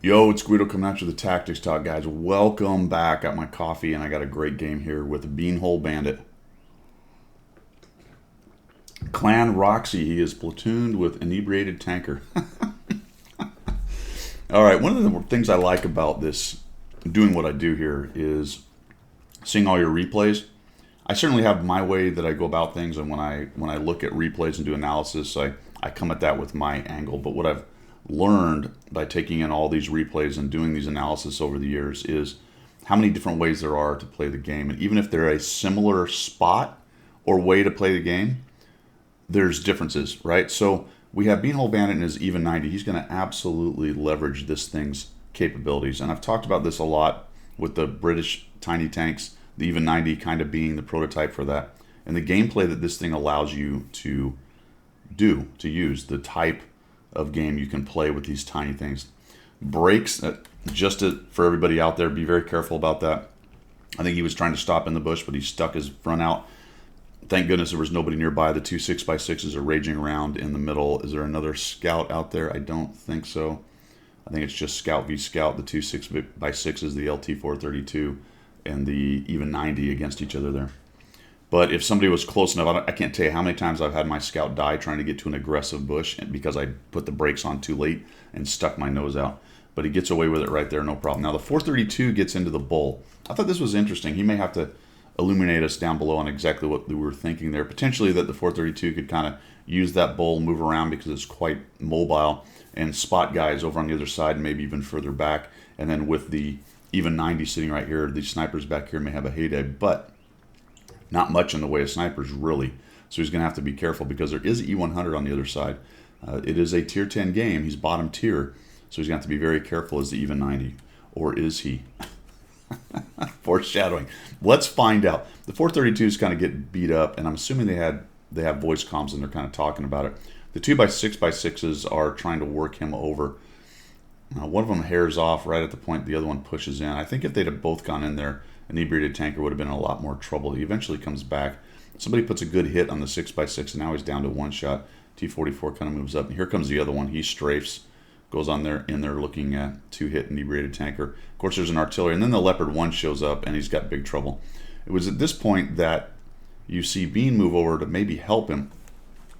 Yo, it's Guido coming at you with the Tactics Talk, guys. Welcome back. Got my coffee, and I got a great game here with the Beanhole Bandit. Clan Roxy. He is platooned with Inebriated Tanker. All right, one of the things I like about this, doing what I do here, is seeing all your replays. I certainly have my way that I go about things, and when I look at replays and do analysis, I come at that with my angle. But what I've learned by taking in all these replays and doing these analysis over the years is how many different ways there are to play the game. And even if they're a similar spot or way to play the game, there's differences, right? So we have Beanhole Bandit in his even 90. He's going to absolutely leverage this thing's capabilities. And I've talked about this a lot with the British tiny tanks, the even 90 kind of being the prototype for that. And the gameplay that this thing allows you to use, the type of game you can play with these tiny things. Brakes, for everybody out there, be very careful about that. I think he was trying to stop in the bush, but he stuck his front out. Thank goodness there was nobody nearby. The two 6x6s are raging around in the middle. Is there another scout out there? I don't think so. I think it's just scout v scout, the two 6x6s, the LT-432 and the even 90 against each other there. But if somebody was close enough, I can't tell you how many times I've had my scout die trying to get to an aggressive bush because I put the brakes on too late and stuck my nose out. But he gets away with it right there, no problem. Now the 432 gets into the bull. I thought this was interesting. He may have to illuminate us down below on exactly what we were thinking there. Potentially that the 432 could kind of use that bull, move around because it's quite mobile, and spot guys over on the other side, maybe even further back. And then with the even 90 sitting right here, the snipers back here may have a heyday. But not much in the way of snipers, really. So he's going to have to be careful because there is E100 on the other side. It is a tier 10 game. He's bottom tier. So he's going to have to be very careful as the even 90. Or is he? Foreshadowing. Let's find out. The 432s kind of get beat up, and I'm assuming they have voice comms and they're kind of talking about it. The 2x6x6s are trying to work him over. One of them hairs off right at the point the other one pushes in. I think if they'd have both gone in there, Inebriated Tanker would have been in a lot more trouble. He eventually comes back. Somebody puts a good hit on the 6x6, and now he's down to one shot. T-44 kind of moves up. And here comes the other one. He strafes, goes on there in there looking at two-hit Inebriated Tanker. Of course, there's an artillery, and then the Leopard 1 shows up, and he's got big trouble. It was at this point that you see Bean move over to maybe help him.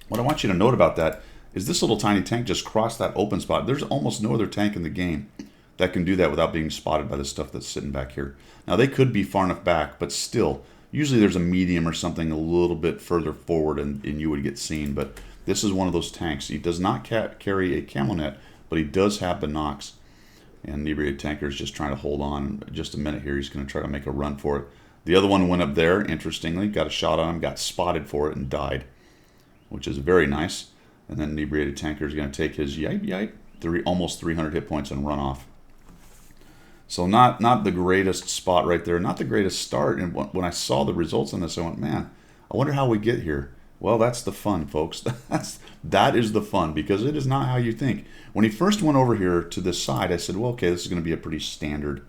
What I want you to note about that is this little tiny tank just crossed that open spot. There's almost no other tank in the game that can do that without being spotted by the stuff that's sitting back here. Now, they could be far enough back, but still, usually there's a medium or something a little bit further forward and you would get seen. But this is one of those tanks. He does not carry a camo net, but he does have binocs. And Inebriated Tanker is just trying to hold on. Just a minute here, he's going to try to make a run for it. The other one went up there, interestingly, got a shot on him, got spotted for it, and died, which is very nice. And then Inebriated Tanker is going to take his almost 300 hit points and run off. So not the greatest spot right there, not the greatest start. And when I saw the results on this, I went, man, I wonder how we get here. Well, that's the fun, folks. That is the fun, because it is not how you think. When he first went over here to this side, I said, well, okay, this is going to be a pretty standard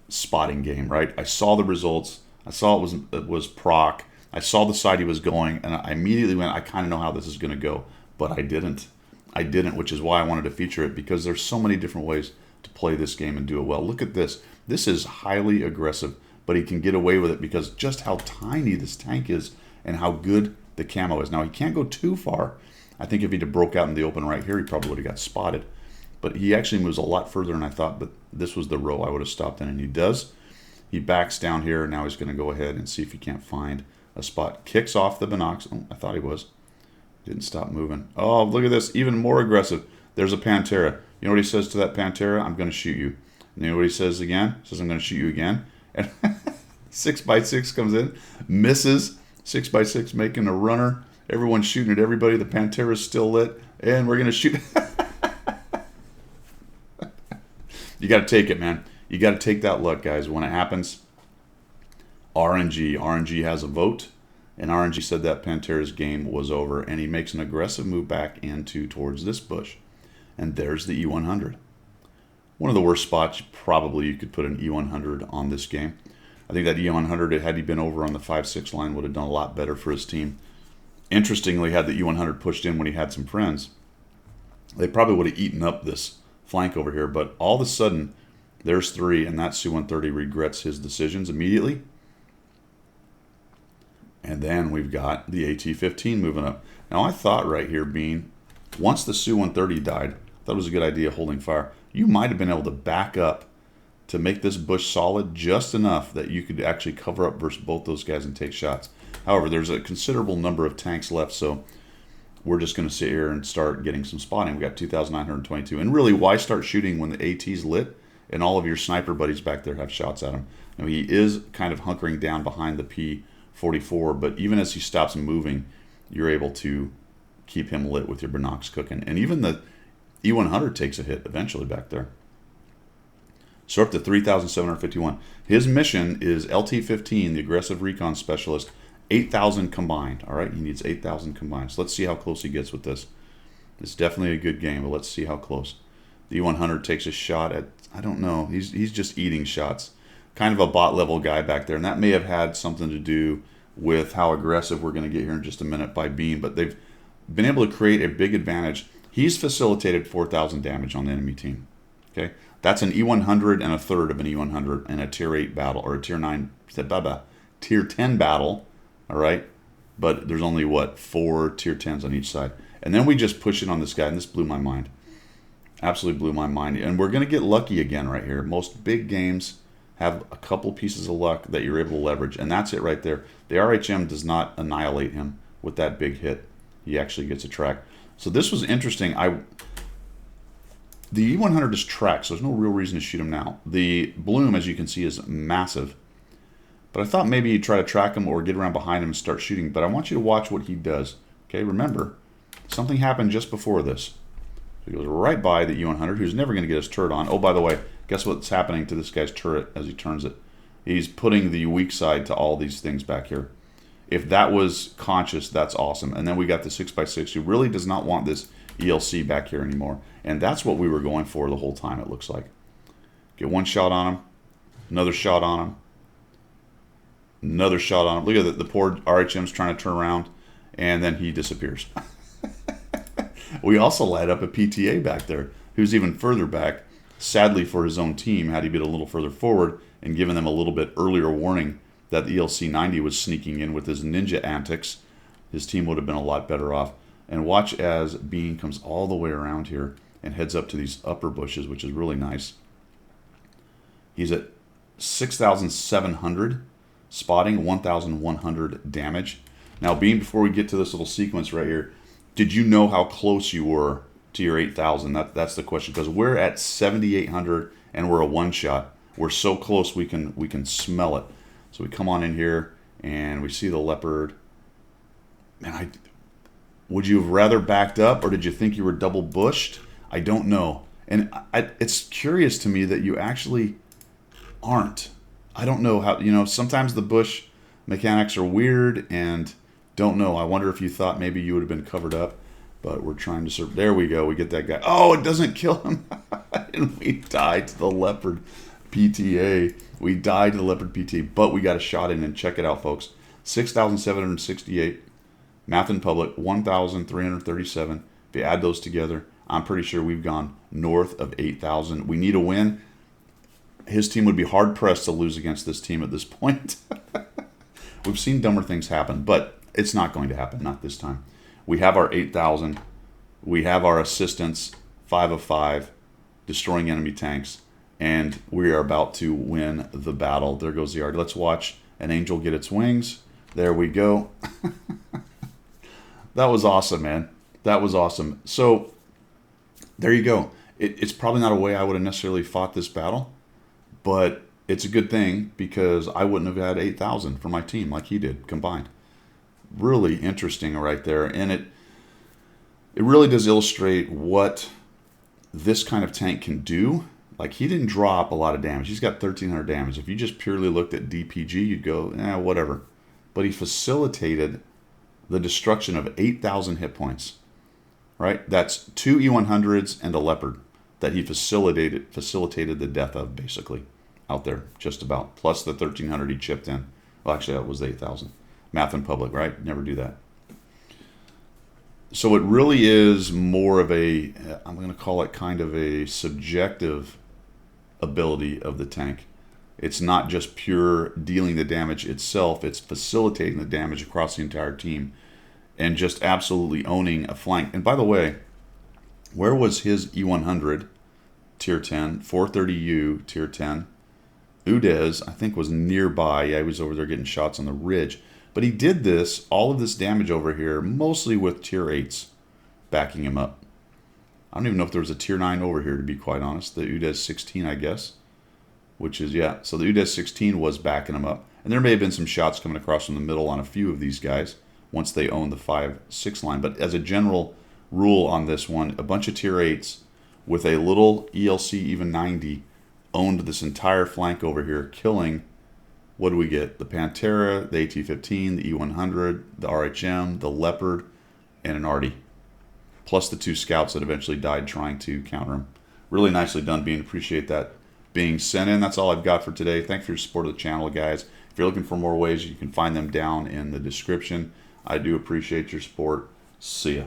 spotting game, right? I saw the results. I saw it was proc. I saw the side he was going, and I immediately went, I kind of know how this is going to go. But I didn't. Which is why I wanted to feature it, because there's so many different ways to play this game and do it well. Look at this. This is highly aggressive, but he can get away with it because just how tiny this tank is and how good the camo is. Now, he can't go too far. I think if he'd have broke out in the open right here, he probably would have got spotted. But he actually moves a lot further than I thought, but this was the row I would have stopped in, and he does. He backs down here, and now he's going to go ahead and see if he can't find a spot. Kicks off the binocs. Oh, I thought he was. Didn't stop moving. Oh, look at this. Even more aggressive. There's a Pantera. You know what he says to that Pantera? I'm going to shoot you. And you know what he says again? He says, I'm going to shoot you again. And 6x6 comes in, misses. 6x6 making a runner. Everyone's shooting at everybody. The Pantera's still lit. And we're going to shoot. You got to take it, man. You got to take that luck, guys. When it happens, RNG has a vote. And RNG said that Pantera's game was over. And he makes an aggressive move back towards this bush. And there's the E100. One of the worst spots, probably you could put an E100 on this game. I think that E100, had he been over on the 5-6 line, would have done a lot better for his team. Interestingly, had the E100 pushed in when he had some friends, they probably would have eaten up this flank over here. But all of a sudden, there's 3, and that Su-130 regrets his decisions immediately. And then we've got the LT-15 moving up. Now, I thought right here, Bean, once the Su-130 died, I thought it was a good idea holding fire. You might have been able to back up to make this bush solid just enough that you could actually cover up versus both those guys and take shots. However, there's a considerable number of tanks left, so we're just going to sit here and start getting some spotting. We got 2,922. And really, why start shooting when the AT's lit and all of your sniper buddies back there have shots at him? Now, he is kind of hunkering down behind the P-44, but even as he stops moving, you're able to keep him lit with your binocs cooking. And even the E-100 takes a hit eventually back there. So up to 3,751. His mission is LT-15, the aggressive recon specialist, 8,000 combined. All right, he needs 8,000 combined. So let's see how close he gets with this. It's definitely a good game, but let's see how close. The E-100 takes a shot at, I don't know, he's just eating shots. Kind of a bot level guy back there, and that may have had something to do with how aggressive we're going to get here in just a minute by Bean, but they've been able to create a big advantage. He's facilitated 4,000 damage on the enemy team. Okay, that's an E-100 and a third of an E-100 in a Tier 8 battle, or a Tier 9, Tier 10 battle, all right? But there's only, what, 4 Tier 10s on each side. And then we just push it on this guy, and this blew my mind. Absolutely blew my mind. And we're going to get lucky again right here. Most big games have a couple pieces of luck that you're able to leverage, and that's it right there. The RHM does not annihilate him with that big hit. He actually gets a track. So this was interesting. The E-100 is tracked, so there's no real reason to shoot him now. The bloom, as you can see, is massive. But I thought maybe you'd try to track him or get around behind him and start shooting. But I want you to watch what he does. Okay, remember, something happened just before this. So he goes right by the E-100, who's never going to get his turret on. Oh, by the way, guess what's happening to this guy's turret as he turns it? He's putting the weak side to all these things back here. If that was conscious, that's awesome. And then we got the 6x6, who really does not want this ELC back here anymore. And that's what we were going for the whole time, it looks like. Get one shot on him, another shot on him, another shot on him. Look at the poor RHM's trying to turn around, and then he disappears. We also light up a PTA back there, who's even further back. Sadly for his own team, had he been a little further forward and given them a little bit earlier warning that the ELC-90 was sneaking in with his ninja antics, his team would have been a lot better off. And watch as Bean comes all the way around here and heads up to these upper bushes, which is really nice. He's at 6,700 spotting, 1,100 damage. Now, Bean, before we get to this little sequence right here, did you know how close you were to your 8,000? That's the question, because we're at 7,800 and we're a one-shot. We're so close we can smell it. So we come on in here and we see the leopard. Man, would you have rather backed up, or did you think you were double bushed? I don't know. And it's curious to me that you actually aren't. I don't know how, sometimes the bush mechanics are weird, and don't know. I wonder if you thought maybe you would have been covered up, but we're trying to serve. There we go. We get that guy. Oh, it doesn't kill him. And we died to the leopard PTA. We died to the leopard PTA, but we got a shot in, and check it out, folks. 6,768. Math in public, 1,337. If you add those together, I'm pretty sure we've gone north of 8,000. We need a win. His team would be hard-pressed to lose against this team at this point. We've seen dumber things happen, but it's not going to happen, not this time. We have our 8,000. We have our assistance, 5 of 5, destroying enemy tanks, and we are about to win the battle. There goes the yard. Let's watch an angel get its wings. There we go. That was awesome, man. That was awesome. So there you go. It's probably not a way I would have necessarily fought this battle, but it's a good thing because I wouldn't have had 8,000 for my team like he did combined. Really interesting right there. And it really does illustrate what this kind of tank can do. Like, he didn't drop a lot of damage. He's got 1,300 damage. If you just purely looked at DPG, you'd go, whatever. But he facilitated the destruction of 8,000 hit points, right? That's 2 E-100s and a leopard that he facilitated the death of, basically, out there, just about. Plus the 1,300 he chipped in. Well, actually, that was 8,000. Math in public, right? Never do that. So it really is more of a, I'm going to call it kind of a subjective ability of the tank. It's not just pure dealing the damage itself, it's facilitating the damage across the entire team and just absolutely owning a flank. And by the way, where was his E100 tier 10, 430U tier 10? Udez, I think, was nearby. Yeah, he was over there getting shots on the ridge. But he did this, all of this damage over here, mostly with tier 8s backing him up. I don't even know if there was a tier 9 over here, to be quite honest. The Udez 16, I guess. Which is, yeah. So the Udez 16 was backing him up. And there may have been some shots coming across from the middle on a few of these guys once they own the 5-6 line. But as a general rule on this one, a bunch of tier 8s with a little ELC even 90 owned this entire flank over here, killing, what do we get? The Pantera, the AT-15, the E100, the RHM, the Leopard, and an Arty. Plus the 2 scouts that eventually died trying to counter him. Really nicely done, Bean. Appreciate that being sent in. That's all I've got for today. Thanks for your support of the channel, guys. If you're looking for more ways, you can find them down in the description. I do appreciate your support. See ya.